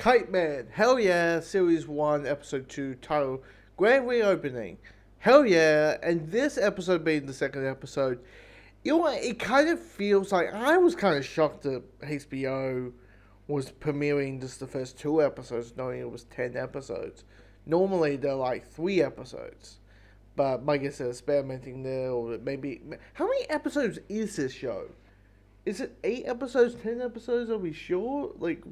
Kite Man, hell yeah, Series 1, Episode 2, title Grand Reopening. Hell yeah, and this episode being the second episode, you know what, it kind of feels like, I was kind of shocked that HBO was premiering just the first two episodes, knowing it was 10 episodes. Normally they're like 3 episodes, but I guess they're experimenting there, or maybe, how many episodes is this show? Is it 8 episodes, 10 episodes, are we sure? Like,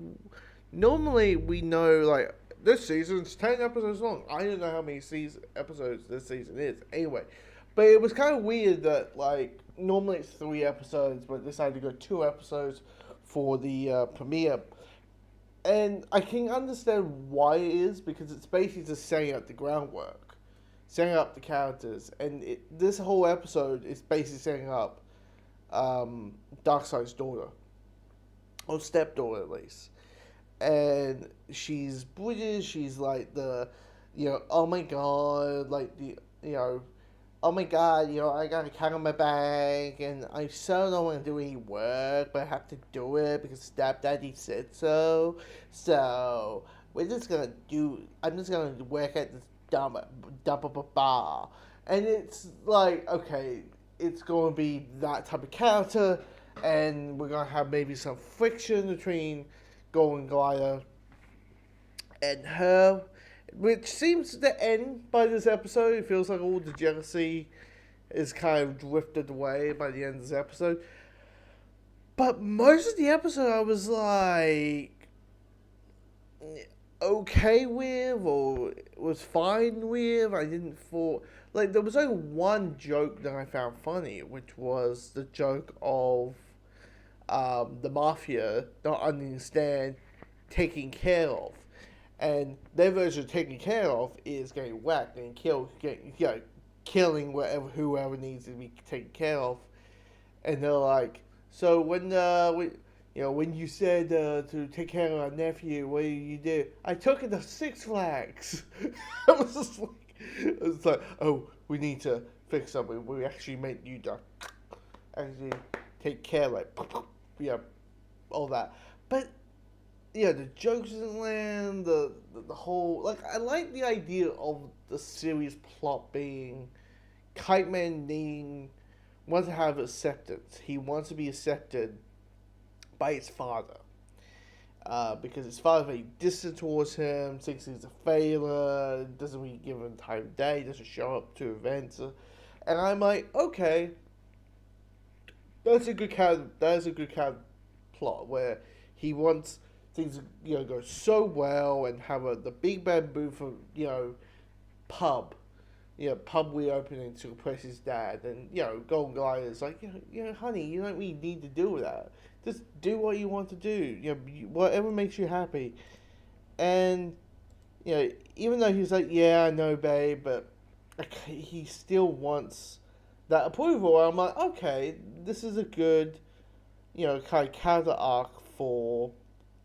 normally we know, like, this season's 10 episodes long. I don't know how many episodes this season is. Anyway, but it was kind of weird that, like, normally it's 3 episodes, but decided to go 2 episodes for the premiere. And I can understand why it is, because it's basically just setting up the groundwork, setting up the characters. And this whole episode is basically setting up Darkseid's daughter, or stepdaughter at least. And she's British. She's like oh my god, like oh my god, I got a cat on my back, and I so don't want to do any work, but I have to do it because stepdaddy said so. So I'm just gonna work at this dump bar, and it's like, okay, it's gonna be that type of character, and we're gonna have maybe some friction between Golden Glider and her, which seems to end by this episode. It feels like all the jealousy is kind of drifted away by the end of this episode. But most of the episode I was like okay with, or was fine with. I didn't fall, like, there was only one joke that I found funny, which was the joke of the mafia don't understand taking care of. And their version of taking care of is getting whacked and killing whoever needs to be taken care of. And they're like, so when you said to take care of our nephew, what did you do? I took it to Six Flags. I was just like, it's like, oh, we need to fix something. We actually meant you to actually take care, like, all that. But the jokes didn't land. The whole, like, I like the idea of the series plot being Kite Man wants to have acceptance. He wants to be accepted by his father. Because his father's very distant towards him, thinks he's a failure, doesn't really give him time of day, doesn't show up to events. And I'm like, okay, that's a good kind of plot where he wants things to go so well and have the Big Bamboo for pub reopening to replace his dad, and Golden Glider is like, honey, you don't really need to do that. Just do what you want to do. Whatever makes you happy. And even though he's like, yeah, I know, babe, but he still wants that approval. I'm like, okay, this is a good kind of character arc for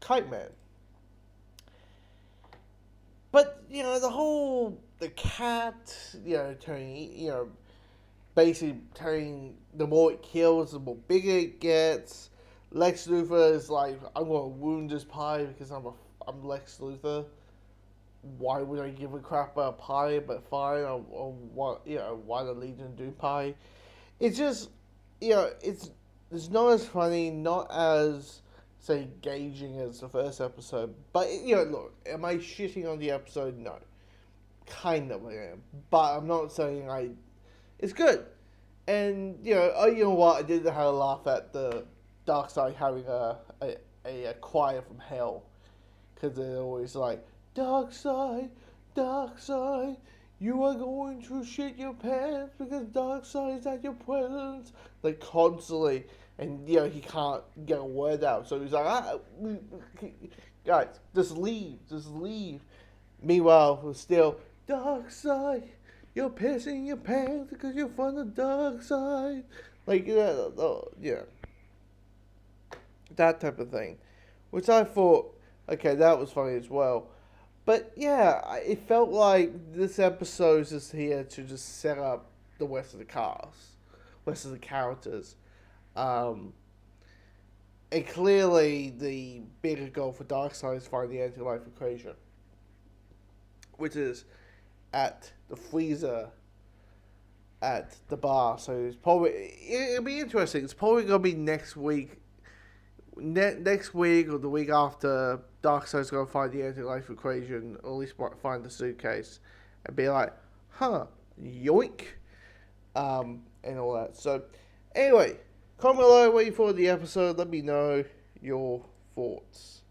Kite Man. But the cat, turning, basically turning, the more it kills, the more bigger it gets. Lex Luthor is like, I'm gonna wound this pie because I'm Lex Luthor. Why would I give a crap about pie? But fine, or what? Why the Legion do pie? It's just, it's not as funny, not as, say, engaging as the first episode. But look, am I shitting on the episode? No, kind of I am, but I'm not saying it's good. And you know what? I did have a laugh at the Darkseid having a choir from hell, because they're always like, Darkseid, Darkseid, you are going to shit your pants because Darkseid is at your presence, like, constantly. And he can't get a word out, so he's like, guys, just leave. Meanwhile, we're still, Darkseid, you're pissing your pants because you're from the dark side. Like, that type of thing. Which I thought, okay, that was funny as well. But yeah, it felt like this episode is just here to just set up the rest of the cast, rest of the characters. And clearly, the bigger goal for Darkseid is find the anti-life equation, which is at the freezer at the bar. So it'll be interesting. It's probably gonna be next week. Next week or the week after, Darkseid's gonna find the anti-life equation, or at least find the suitcase, and be like, "Huh, yoink," and all that. So, anyway, comment below what you thought of the episode. Let me know your thoughts.